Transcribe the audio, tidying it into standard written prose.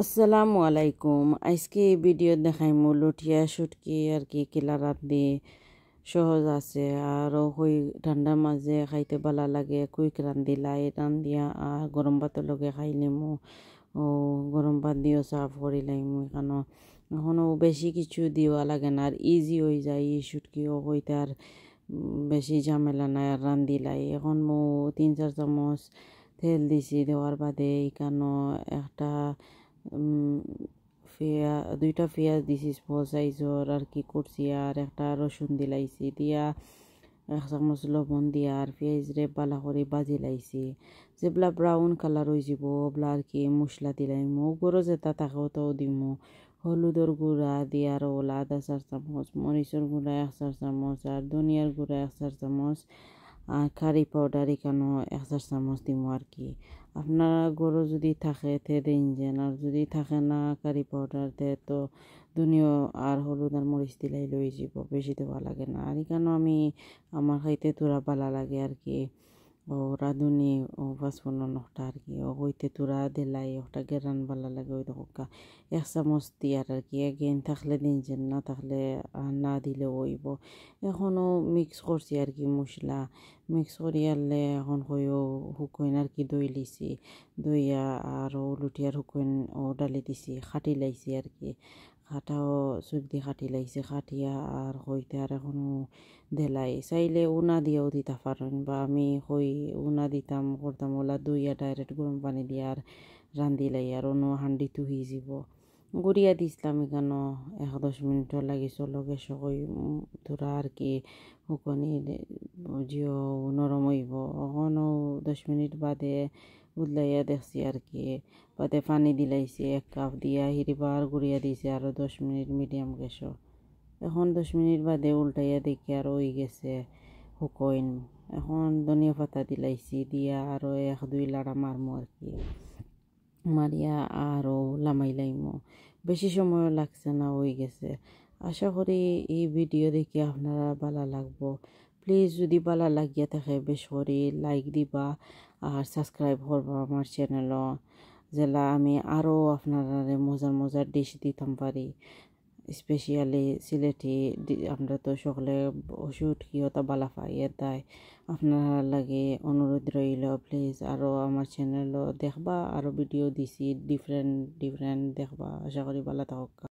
আসসালামু আলাইকুম। আজকে এই ভিডিও দেখাইমু লটিয়া শুটকি আর কি কিলা রান্ধি সহজ আছে আর হই ঠান্ডার মাঝে খাইতে ভালো লাগে। কুইক রান্ধিলাই রান্ধিয়া আর গরম ভাতের লগে খাইলিমু। ও গরম ভাত দিয়েও সার্ভ করিলাইমু এখানো। এখনও বেশি কিছু দিওয়া লাগে না আর ইজি হয়ে যায়। এই শুটকিও হইতে আর বেশি ঝামেলা নাই আর রান্ধিলাই। এখন মু 3-4 চামচ তেল দিছি, দেওয়ার বাদে এখানো একটা দুইটা পেঁয়াজ দিছি স্মল সাইজর আর কি করছি, আর একটা রসুন দিলাইছি দিয়া 1 চামচ লবণ দিয়া আর পেঁয়াজরে বালা করে বাজি লাইছি। যেগুলা ব্রাউন কালার হয়ে যাব ওগুলা আর কি মশলা দিলাইমু, গরো যেটা তাকেও তো দিমু। হলুদর গুঁড়া দিয়া আর ওলা 1/4 চামচ, মরিচের গুঁড়া 1/4 চামচ আর ধনিয়ার গুঁড়া 1/4 চামচ আর কারি পাউডার এখানেও 1/4 চামচ দিমু আর কি। আপনারা গরু যদি থাকে তে দিন যেন, আর যদি থাকে না কারি পাউডার তে তো ধনিয়া আর হলুদ আর মরিচ দিলাই লই যাব, বেশি দেওয়া লাগে না। আর এখানেও আমি আমার খাইতে তোরা ভালো লাগে আর কি। ও রাঁধুনি ও 5-15 আর কি ও হইতে তোরা দিলাই ওটা গেরান ভালো লাগে। ওই দেখো 1 চামচ দিয়ার আর কি, এগেন থাকলে দিন যেন, না থাকলে না দিলে হইব। এখনও মিক্স করছি আর কি মশলা মিক্স করি আনলে এখন হয়েও শুকইন আর কি দই লিছি, দইয়া আর লুটিয়ার শুকইন ও ডালি দিছি, খাটি লাইছি আর কি। খাটাও চুপ দিয়ে খাটি লাইছি, খাটিয়া আর হইতে আর এখনও দেলাই। চাইলে উনা দিয়েও দিতে পারেন, বা আমি হই উনা দিতাম করতাম ওলা দইয়া ডাইরেক্ট গরম পানি দিয়ে আর রান্ধিলাই আর অন্য হান্ডি তুহি যাব। গুড়িয়া দিছিলাম এখানো 1-10 মিনিটও লাগিছিল গেছো কই তোরা আর কি শুকনি জিও নরম হইব। এখনও 10 মিনিট বাদে উদলাইয়া দেখছি আর কি, বাদে পানি দিলাইছি 1 কাপ দিয়া হিরিবার গুড়িয়া দিয়েছি আরও 10 মিনিট মিডিয়াম গেছো। এখন 10 মিনিট বাদে উল্টাইয়া দেখি আর ওই গেছে শুকইন। এখন ধনিয়া পাতা দিলাইছি দিয়া আরও 1-2 লাড়া মারমু আর কি, মারিয়া আরও লামাই লাইমু। বেশি সময় লাগছে না, হয়ে গেছে। আশা করি এই ভিডিও দেখে আপনারা ভালো লাগবো। প্লিজ যদি ভালো লাগিয়া থাকে বেশ করে লাইক দিবা আর সাবস্ক্রাইব করবা আমার চ্যানেলও, যেলা আমি আরও আপনারা মজার মজার ডিশ দিতাম পারি। স্পেশালি সিলেটি আমরা তো সকলে ওষুধ কিয়তা বালা পাই তাই আপনারা লাগে অনুরোধ রইল প্লিজ আরও আমার চ্যানেলও দেখবা, আরও ভিডিও দিছি ডিফারেন্ট দেখবা। আশা করি ভালো থাকা।